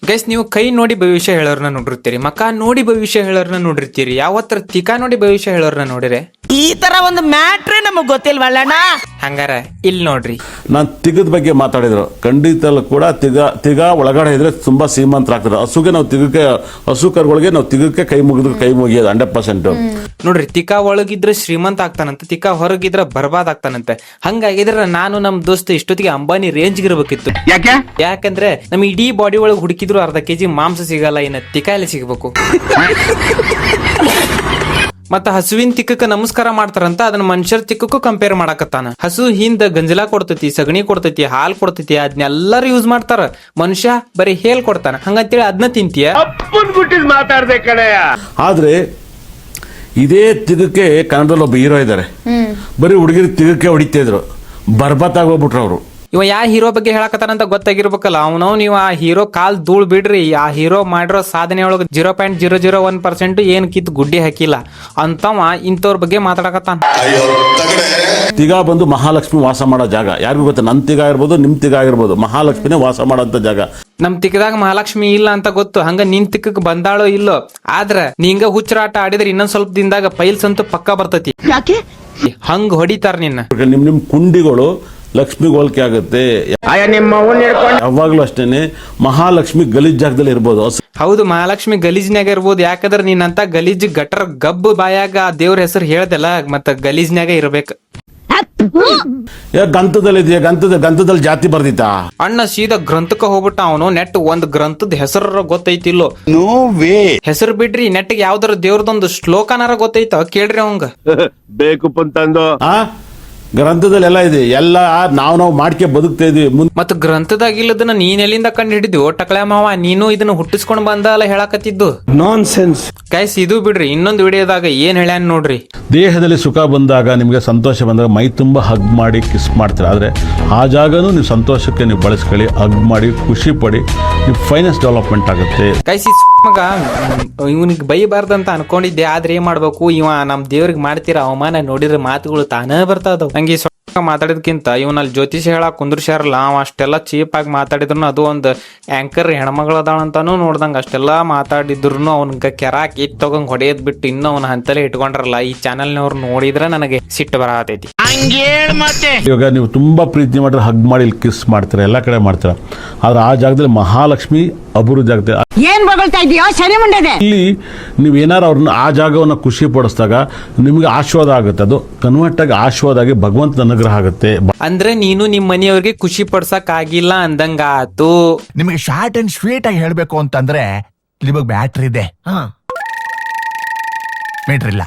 Guys, ನೀವು ಕೈ ನೋಡಿ ಭವಿಷ್ಯ ಹೇಳೋರ್ನ ನೋಡಿರ್ತೀರಿ, ಮಕ ನೋಡಿ ಭವಿಷ್ಯ ಹೇಳೋರ್ನ ನೋಡಿರ್ತೀರಿ, ಯಾವತ್ತರ ತಿಕಾ ನೋಡಿ ಭವಿಷ್ಯ ಹೇಳೋರ್ನ ನೋಡಿರೆ? ಈ ತರ ಒಂದು ಮ್ಯಾಟ್ರೇ ನಮಗ್ ಗೊತ್ತಿಲ್ವಲ್ಲಣ್ಣ. ಹಂಗಾರ ಇಲ್ಲಿ ನೋಡ್ರಿ, ನಾನು ತಿಗದ ಬಗ್ಗೆ ಮಾತಾಡಿದ್ರು. ಖಂಡಿತ ಕೂಡ ತಿಗ ಒಳಗಡೆ ಇದ್ರೆ ತುಂಬಾ ಶ್ರೀಮಂತರಾಗ್ತಾರೆ. ಹಸುಗೆ ನಾವು ತಿಗಕ್ಕೆ, ಹಸು ಕರುಗಳಿಗೆ ನಾವು ತಿಗಕ್ಕೆ ಕೈ ಮುಗಿಯೋದು 100%. ನೋಡ್ರಿ, ತಿಕಾ ಒಳಗಿದ್ರೆ ಶ್ರೀಮಂತ ಆಗ್ತಾನಂತೆ, ತಿಕಾ ಹೊರಗಿದ್ರೆ ಬರ್ಬಾದ್ ಆಗ್ತಾನಂತೆ. ಹಂಗಾಗಿದ್ರೆ ನಾನು ನಮ್ ದೋಸ್ತ ಇಷ್ಟೊತ್ತಿಗೆ ಅಂಬಾನಿ ರೇಂಜ್ ಇರ್ಬೇಕಿತ್ತು. ಯಾಕಂದ್ರೆ ನಮ್ ಇಡೀ ಬಾಡಿ ಒಳಗೆ ಹುಡುಕಿದ್ರು ಅರ್ಧ ಕೆಜಿ ಮಾಂಸ ಸಿಗಲ್ಲ, ಇನ್ನ ತಿಕಾ ಎಲ್ಲ ಸಿಗ್ಬೇಕು. ಮತ್ತ ಹಸುವಿನ ತಿಕ್ಕಕ್ಕೆ ನಮಸ್ಕಾರ ಮಾಡ್ತಾರಂತ, ಅದನ್ನ ಮನುಷ್ಯರ ತಿಕ್ಕಕ್ಕೂ ಕಂಪೇರ್ ಮಾಡಕತ್ತಾನ. ಹಸು ಹಿಂದ ಗಂಜಲ ಕೊಡ್ತೈತಿ, ಸಗಣಿ ಕೊಡ್ತೈತಿ, ಹಾಲ್ ಕೊಡ್ತೈತಿ, ಅದನ್ನೆಲ್ಲರೂ ಯೂಸ್ ಮಾಡ್ತಾರ. ಮನುಷ್ಯ ಬರೀ ಹೇಲ್ ಕೊಡ್ತಾನ, ಹಂಗಂತೇಳಿ ಅದನ್ನ ತಿಂತೀಯ? ಆದ್ರೆ ಇದೇ ತಿಗಕ್ಕೆ ಕನ್ನಡದಲ್ಲಿ ಒಬ್ಬ ಹೀರೋ ಇದ್ದಾರೆ, ಬರೀ ಹುಡುಗಿರು ತಿಗಕ್ಕೆ ಹೊಡಿತಾ ಇದ್ರು, ಬರ್ಬತ್ ಆಗೋಗ್ಬಿಟ್ರು ಅವರು. ಇವ ಯಾವ ಹೀರೋ ಬಗ್ಗೆ ಹೇಳಕತ್ತಾನಂತ ಗೊತ್ತಾಗಿರ್ಬೇಕಲ್ಲ. ಅವನವ್ ನೀವು ಆ ಹೀರೋ ಕಾಲ್ ಧೂಳ್ ಬಿಡ್ರಿ, ಆ ಹೀರೋ ಮಾಡಿರೋ ಸಾಧನೆ ಒಳಗೆ 0.001% ಏನ್ ಕಿತ್ ಗುಡ್ಡಿ ಹಾಕಿಲ್ಲ ಅಂತವ ಇಂಥವ್ರ ಬಗ್ಗೆ ಮಾತಾಡಕತ್ತಾನ. ತಿಗ ಬಂದು ಮಹಾಲಕ್ಷ್ಮಿ ವಾಸ ಮಾಡೋ ಜಾಗ. ಯಾರಿಗೂ ಗೊತ್ತ, ನನ್ ತಿಗ ಆಗಿರ್ಬೋದು, ನಿಮ್ ತಿಗ ಆಗಿರ್ಬೋದು, ಮಹಾಲಕ್ಷ್ಮಿನೇ ವಾಸ ಮಾಡೋಂಥ ಜಾಗ. ನಮ್ ತಿಕ್ಕದಾಗ ಮಹಾಲಕ್ಷ್ಮಿ ಇಲ್ಲ ಅಂತ ಗೊತ್ತು, ಹಂಗ ನಿನ್ ತಿಕ್ಕಕ್ ಬಂದಾಳೋ ಇಲ್ಲೋ. ಆದ್ರ ನಿಂಗ ಹುಚ್ಚರಾಟ ಆಡಿದ್ರೆ ಇನ್ನೊಂದ್ ಸ್ವಲ್ಪ ದಿನದಾಗ ಪೈಲ್ಸ್ ಅಂತೂ ಪಕ್ಕ ಬರ್ತೈತಿ. ಹಂಗ ಹೊಡಿತಾರ ನಿನ್ನ. ನಿಮ್ ಕುಂಡಿಗಳು ಲಕ್ಷ್ಮಿ ಹೋಲಿಕೆ ಆಗುತ್ತೆ. ಯಾವಾಗ್ಲೂ ಅಷ್ಟೇನೆ ಮಹಾಲಕ್ಷ್ಮಿ ಗಲೀಜ್ ಜಾಗದಲ್ಲಿ ಇರ್ಬೋದು. ಹೌದು, ಮಹಾಲಕ್ಷ್ಮಿ ಗಲೀಜ್ನಾಗ ಇರ್ಬೋದು. ಯಾಕಂದ್ರೆ ನೀನಂತ ಗಲೀಜ್ ಗಟರ್ ಗಬ್ಬು ಬಾಯಾಗ ದೇವ್ರ ಹೆಸರು ಹೇಳ್ದಲ್ಲ, ಮತ್ತ ಗಲೀಜ್ನಾಗ ಇರ್ಬೇಕು. ಗಂತದಲ್ಲಿ ಇದೆಯಾ, ಗಂತದಲ್ಲಿ ಜಾತಿ ಬರ್ದಿತ್ತಾ? ಅಣ್ಣ ಸೀದಾ ಗ್ರಂಥಕ್ಕೆ ಹೋಗ್ಬಿಟ್ಟ ಅವನು. ನೆಟ್ ಒಂದ್ ಗ್ರಂಥದ ಹೆಸರ ಗೊತ್ತೈತಿಲ್ಲೋ? No way. ಹೆಸರು ಬಿಡ್ರಿ, ನೆಟ್ಗೆ ಯಾವ್ದಾರ ದೇವ್ರದೊಂದು ಶ್ಲೋಕನಾರ ಗೊತ್ತೈತ ಕೇಳ್ರಿ ಅವಂಗ. ಬೇಕು ಪಂತಂದು ಗ್ರಂಥದಲ್ಲಿ ಎಲ್ಲ ಇದೆ, ಎಲ್ಲ ನಾವು ಮಾಡ್ಕೆ ಬದುಕ್ತಾ ಇದೀವಿ. ಮತ್ ಗ್ರಂಥದಾಗ ಇಲ್ಲದನ್ನ ನೀನ್ ಎಲ್ಲಿಂದ ಕಂಡು ಹಿಡಿದು ಟಕಳೆ ಮಾವ, ನೀನು ಇದನ್ನ ಹುಟ್ಟಿಸ್ಕೊಂಡ್ ಬಂದಲ್ಲ ಹೇಳಕತ್ತಿದ್ದು ನಾನ್ ಸೆನ್ಸ್. ಗೈಸ್, ಇದು ಬಿಡ್ರಿ, ಇನ್ನೊಂದು ವಿಡಿಯೋದಾಗ ಏನ್ ಹೇಳ್ಯಾನ್ ನೋಡ್ರಿ. ದೇಹದಲ್ಲಿ ಸುಖ ಬಂದಾಗ, ನಿಮಗೆ ಸಂತೋಷ ಬಂದಾಗ ಮೈ ತುಂಬಾ ಹಗ್ ಮಾಡಿ ಕಿಸ್ ಮಾಡ್ತೀರಾ. ಆದ್ರೆ ಆ ಜಾಗನೂ ನೀವು ಸಂತೋಷಕ್ಕೆ ನೀವು ಬಳಸ್ಕೊಳ್ಳಿ, ಹಗ್ ಮಾಡಿ ಖುಷಿ ಪಡಿ, ನೀವು ಫೈನಾನ್ಸ್ ಡೆವಲಪ್ಮೆಂಟ್ ಆಗುತ್ತೆ. ಗೈಸ್, ಮಗ ಇವನಿಗೆ ಬೈಬಾರ್ದಂತ ಅನ್ಕೊಂಡಿದ್ದೆ, ಆದ್ರೆ ಏನ್ ಮಾಡ್ಬೇಕು, ಇವ ನಮ್ ದೇವ್ರಿಗೆ ಮಾಡ್ತೀರ ಅವಮಾನ ನೋಡಿದ್ರೆ ಮಾತುಗಳು ತಾನೇ ಬರ್ತಾವ. ನಂಗೆ ಮಾತಾಡಿದ್ಕಿಂತ ಇವನಲ್ಲಿ ಜ್ಯೋತಿಷ ಹೇಳಕ್ ಕುಂದ್ರಸ್ಯಾರಲ್ಲ, ಅವ ಅಷ್ಟೆಲ್ಲ ಚೀಪ್ ಆಗಿ ಮಾತಾಡಿದ್ರು, ಅದು ಒಂದು ಆಂಕರ್ ಹೆಣ್ಮಗಳದಾಳಂತಾನು ನೋಡ್ದಂಗ ಅಷ್ಟೆಲ್ಲಾ ಮಾತಾಡಿದ್ರು ಅವನ್ಗ ಕೆರಾಕ್ ಇಟ್ ತಗೊಂಡ್ ಹೊಡೆಯದ್ ಬಿಟ್ಟು ಇನ್ನೂ ಅವನ ಹಂತಲೇ ಇಟ್ಕೊಂಡ್ರಲ್ಲ. ಈ ಚಾನೆಲ್ನವ್ರು ನೋಡಿದ್ರೆ ನನಗೆ ಸಿಟ್ಟು ಬರತೈತಿ. ಇವಾಗ ನೀವು ತುಂಬಾ ಪ್ರೀತಿ ಮಾಡಿದ್ರೆ ಹಗ್ ಮಾಡಿ ಕಿಸ್ ಮಾಡ್ತೀರಾ, ಎಲ್ಲ ಕಡೆ ಮಾಡ್ತೀರಾ. ಆದ್ರೆ ಆ ಜಾಗದಲ್ಲಿ ಮಹಾಲಕ್ಷ್ಮಿ ಅಭಿವೃದ್ಧಿ ಆಗುತ್ತೆ. ಇಲ್ಲಿ ನೀವು ಏನಾರು ಅವ್ರನ್ನ ಆ ಜಾಗವನ್ನ ಖುಷಿ ಪಡಿಸಿದಾಗ ನಿಮ್ಗೆ ಆಶೀರ್ವಾದ ಆಗುತ್ತೆ. ಅದು ಕನ್ವರ್ಟ್ ಆಗಿ ಆಶೀರ್ವಾದ ಆಗಿ ಭಗವಂತನ ಅನುಗ್ರಹ ಆಗುತ್ತೆ. ಅಂದ್ರೆ ನೀನು ನಿಮ್ ಮನೆಯವ್ರಿಗೆ ಖುಷಿ ಪಡ್ಸಕ್ ಆಗಿಲ್ಲ ಅಂದಂಗ ಆತು. ನಿಮಗೆ ಶಾರ್ಟ್ ಅಂಡ್ ಸ್ವೀಟ್ ಆಗಿ ಹೇಳ್ಬೇಕು ಅಂತಂದ್ರೆ ನಿಮಗ್ ಬ್ಯಾಟ್ರಿ ಇದೆ, ಮೀಟರ್ ಇಲ್ಲ.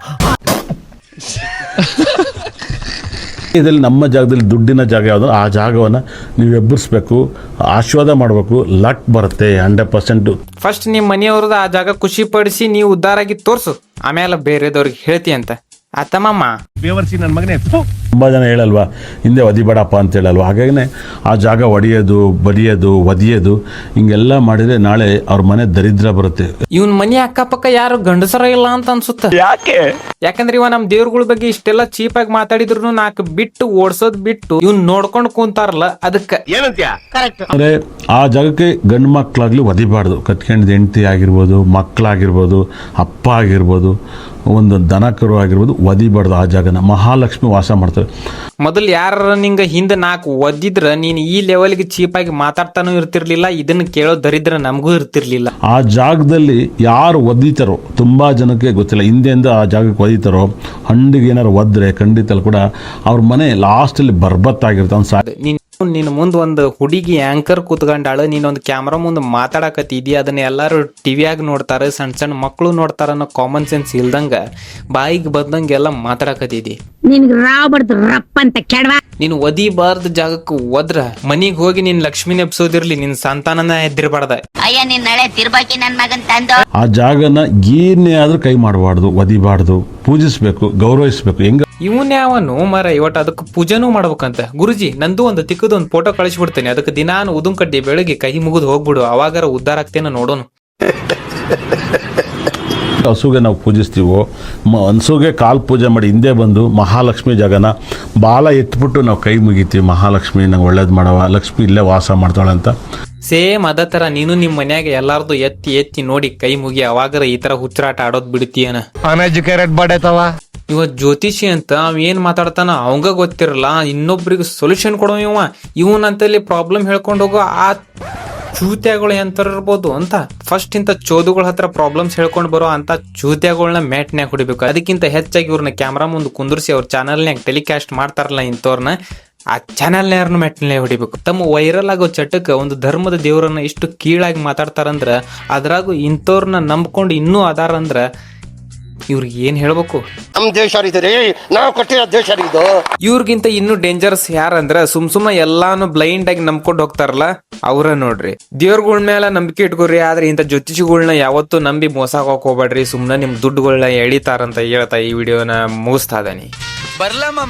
ಇದರಲ್ಲಿ ನಮ್ಮ ಜಾಗದಲ್ಲಿ ದುಡ್ಡಿನ ಜಾಗ ಯಾವುದು, ಆ ಜಾಗವನ್ನ ನೀವು ಎಬ್ಬರಿಸ್ಬೇಕು, ಆಶೀರ್ವಾದ ಮಾಡಬೇಕು, ಲಕ್ ಬರುತ್ತೆ 100%. ಫಸ್ಟ್ ನಿಮ್ ಮನೆಯವ್ರದ ಆ ಜಾಗ ಖುಷಿ ಪಡಿಸಿ ನೀವು ಉದ್ದಾರ ಆಗಿ ತೋರ್ಸು, ಆಮೇಲೆ ಬೇರೆದವ್ರಿಗೆ ಹೇಳ್ತಿ ಅಂತ ಆತಮ್ಮ. ಬೇವರ್ಸಿ ನನ್ನ ಮಗನೇ. ತುಂಬ ಜನ ಹೇಳಲ್ವಾ, ಹಿಂದೆ ಒದಿಬೇಡಪ್ಪ ಅಂತ ಹೇಳಲ್ವಾ. ಹಾಗಾಗಿನೇ ಆ ಜಾಗ ಒಡೆಯೋದು, ಬಡಿಯೋದು, ಒದಿಯೋದು ಹಿಂಗೆಲ್ಲ ಮಾಡಿದ್ರೆ ನಾಳೆ ಅವ್ರ ಮನೆ ದರಿದ್ರ ಬರುತ್ತೆ. ಇವನ್ ಮನೆ ಅಕ್ಕಪಕ್ಕ ಯಾರು ಗಂಡಸರ ಇಲ್ಲ ಅಂತ ಅನ್ಸುತ್ತ. ಯಾಕಂದ್ರೆ ಇವ ನಮ್ ದೇವ್ರಗಳ ಬಗ್ಗೆ ಇಷ್ಟೆಲ್ಲ ಚೀಪ್ ಆಗಿ ಮಾತಾಡಿದ್ರು ನಾಲ್ಕು ಬಿಟ್ಟು ಓಡ್ಸೋದ್ ಬಿಟ್ಟು ಇವ್ನ್ ನೋಡ್ಕೊಂಡ್ ಕುಂತಾರಲ್ಲ, ಅದಕ್ಕ ಅಂದ್ರೆ ಆ ಜಾಗಕ್ಕೆ ಗಂಡು ಮಕ್ಳಾಗ್ಲಿ ಒದಿಬಾರ್ದು. ಕತ್ಕೊಂಡಿದ್ದ ಹೆಂಡತಿ ಆಗಿರ್ಬೋದು, ಮಕ್ಕಳಾಗಿರ್ಬೋದು, ಅಪ್ಪ ಆಗಿರ್ಬೋದು, ಒಂದು ದನಕರು ಆಗಿರ್ಬೋದು, ಒದಿಬಾರ್ದು ಆ ಜಾಗನ. ಮಹಾಲಕ್ಷ್ಮಿ ವಾಸ ಮಾಡ್ತಾರೆ. ಮೊದಲು ಯಾರ ನಿಂಗ ಹಿಂದ 4 ಒದ್ದಿದ್ರ ನೀನ್ ಈ ಲೆವೆಲ್ಗೆ ಚೀಪ್ ಆಗಿ ಮಾತಾಡ್ತಾನೂ ಇರ್ತಿರ್ಲಿಲ್ಲ, ಇದನ್ನ ಕೇಳೋ ದರಿದ್ರ ನಮಗೂ ಇರ್ತಿರ್ಲಿಲ್ಲ. ಆ ಜಾಗದಲ್ಲಿ ಯಾರು ಒದಿತಾರೋ ತುಂಬಾ ಜನಕ್ಕೆ ಗೊತ್ತಿಲ್ಲ. ಹಿಂದೆಯಿಂದ ಆ ಜಾಗಕ್ಕೆ ಒದಿತಾರೋ, ಹಂಡಿಗೆ ಏನಾರು ಒದ್ರೆ ಖಂಡಿತ ಕೂಡ ಅವ್ರ ಮನೆ ಲಾಸ್ಟ್ ಅಲ್ಲಿ ಬರ್ಬತ್ತಾಗಿರ್ತಾವ. ನೀನು ಮುಂದ್ ಒಂದು ಹುಡುಗಿ ಆಂಕರ್ ಕೂತ್ಕೊಂಡಾಳ, ನೀನೊಂದು ಕ್ಯಾಮ್ರಾ ಮುಂದೆ ಮಾತಾಡಕತ್ತಿದ್ದಿ, ಅದನ್ನ ಎಲ್ಲಾರು ಟಿವಿಯಾಗ ನೋಡ್ತಾರೆ, ಸಣ್ಣ ಸಣ್ಣ ಮಕ್ಕಳು ನೋಡ್ತಾರ ಅನ್ನೋ ಕಾಮನ್ ಸೆನ್ಸ್ ಇಲ್ದಂಗ ಬಾಯಿಗೆ ಬಂದಂಗ ಎಲ್ಲ ಮಾತಾಡಕತ್ತಿದ್ದಿ. ನೀನು ಒದಿಬಾರ್ದ ಜಾಗಕ್ಕೆ ಒದ್ರ ಮನಿಗ್ ಹೋಗಿ ನಿನ್ ಲಕ್ಷ್ಮಿನ ಎಬ್ಸೋದಿರ್ಲಿ, ನಿನ್ ಸಂತಾನನ ಎದ್ದಿರ್ಬಾರ್ದ. ಆ ಜಾಗನ ಏನೇ ಆದ್ರೂ ಕೈ ಮಾಡಬಾರ್ದು, ಒದಿಬಾರ್ದು, ಪೂಜಿಸ್ಬೇಕು, ಗೌರವಿಸ್ಬೇಕು. ಹೆಂಗ ಇವನ್ ಯಾವನು ಮರ ಇವತ್ತು ಅದಕ್ಕೆ ಪೂಜೆನೂ ಮಾಡ್ಬೇಕಂತ. ಗುರುಜಿ, ನಂದು ಒಂದು ತಿಕ್ಕದೊಂದು ಫೋಟೋ ಕಳಿಸ್ಬಿಡ್ತೇನೆ, ಅದಕ್ಕೆ ದಿನಾನು ಉದುನ್ ಕಡ್ಡಿ ಬೆಳಗ್ಗೆ ಕೈ ಮುಗಿದು ಹೋಗ್ಬಿಡು, ಅವಾಗಾರ ಉದ್ದಾರ ಆಗ್ತೇನೆ ನೋಡೋನು. ಹಸುಗೆ ನಾವು ಪೂಜಿಸ್ತೀವೋ ಹಸುಗೆ ಕಾಲು ಪೂಜೆ ಮಾಡಿ ಹಿಂದೆ ಬಂದು ಮಹಾಲಕ್ಷ್ಮಿ ಜಾಗನ ಬಾಲ ಎತ್ಬಿಟ್ಟು ನಾವು ಕೈ ಮುಗಿತೀವಿ, ಮಹಾಲಕ್ಷ್ಮಿ ನಂಗೆ ಒಳ್ಳೇದು ಮಾಡವ, ಲಕ್ಷ್ಮಿ ಇಲ್ಲೇ ವಾಸ ಮಾಡ್ತಾಳೆ ಅಂತ. ಸೇಮ್ ಅದ ತರ ನೀನು ನಿಮ್ ಮನ್ಯಾಗ ಎಲ್ಲಾರ್ದು ಎತ್ತಿ ಎತ್ತಿ ನೋಡಿ ಕೈ ಮುಗಿ ಅವಾಗರ ಈ ತರ ಹುಚ್ಚರಾಟ ಆಡೋದ್ ಬಿಡ್ತೀಯನ. ಅನ್ಎಜುಕೇಟೆಡ್ ಬಾಡೈತವ. ಇವ ಜ್ಯೋತಿಷಿ ಅಂತ ಅವ ಏನ್ ಮಾತಾಡ್ತಾನ ಅವಂಗ ಗೊತ್ತಿರಲ್ಲ, ಇನ್ನೊಬ್ರಿಗೆ ಸೊಲ್ಯೂಷನ್ ಕೊಡೋ ಇವನಂತಲ್ಲಿ ಪ್ರಾಬ್ಲಮ್ ಹೇಳ್ಕೊಂಡು ಹೋಗೋ ಆ ಚೂತ್ಯಾಗಳು ಎಂತರ ಇರ್ಬೋದು ಅಂತ. ಫಸ್ಟ್ ಇಂತ ಚೋದುಗಳ ಹತ್ರ ಪ್ರಾಬ್ಲಮ್ಸ್ ಹೇಳ್ಕೊಂಡು ಬರೋ ಅಂತ ಚೂತ್ಯಾಗಳನ್ನ ಮ್ಯಾಟ್ನ್ಯಾಗ ಹೊಡಿಬೇಕು. ಅದಕ್ಕಿಂತ ಹೆಚ್ಚಾಗಿ ಇವ್ರನ್ನ ಕ್ಯಾಮ್ರಾ ಮುಂದೆ ಕುಂದ್ರಿಸಿ ಅವ್ರ ಚಾನಲ್ನ್ಯಾಗ ಟೆಲಿಕಾಸ್ಟ್ ಮಾಡ್ತಾರಲ್ಲ ಇಂಥವ್ರನ್ನ, ಆ ಚಾನಲ್ನ್ಯಾರನ್ನ ಮೆಟ್ಲೇ ಹೊಡಿಬೇಕು. ತಮ್ಮ ವೈರಲ್ ಆಗೋ ಚಟಕ್ಕೆ ಒಂದು ಧರ್ಮದ ದೇವರನ್ನ ಇಷ್ಟು ಕೀಳಾಗಿ ಮಾತಾಡ್ತಾರಂದ್ರ, ಅದ್ರಾಗೂ ಇಂಥವ್ರನ್ನ ನಂಬ್ಕೊಂಡು ಇನ್ನೂ ಅದಾರಂದ್ರ ಇವ್ರಿಗೆ ಏನ್ ಹೇಳ್ಬೇಕು? ನಮ್ ದೇಶ ರೀ, ನಾವು ಕಟ್ಟಿರೋ ದೇಶ ಇದು. ಇವ್ರಿಗಿಂತ ಇನ್ನೂ ಡೇಂಜರ್ಸ್ ಯಾರಂದ್ರ ಸುಮ್ ಎಲ್ಲಾನು ಬ್ಲೈಂಡ್ ಆಗಿ ನಂಬ್ಕೊಂಡು ಹೋಗ್ತಾರಲ್ಲ ಅವ್ರ ನೋಡ್ರಿ. ದೇವ್ರಗಳ ಮೇಲೆ ನಂಬಿಕೆ ಇಟ್ಕೋರಿ, ಆದ್ರೆ ಇಂಥ ಜ್ಯೋತಿಷಿಗಳನ್ನ ಯಾವತ್ತೂ ನಂಬಿ ಮೋಸ ಹೋಗ್ಬೇಡ್ರಿ. ಸುಮ್ನೆ ನಿಮ್ ದುಡ್ಡುಗಳನ್ನ ಎಳಿತಾರಂತ ಹೇಳ್ತಾ ಈ ವಿಡಿಯೋನ ಮುಗಿಸ್ತಾ ಇದ್ದಾನೆ. ಬರ್ಲಮ್ಮ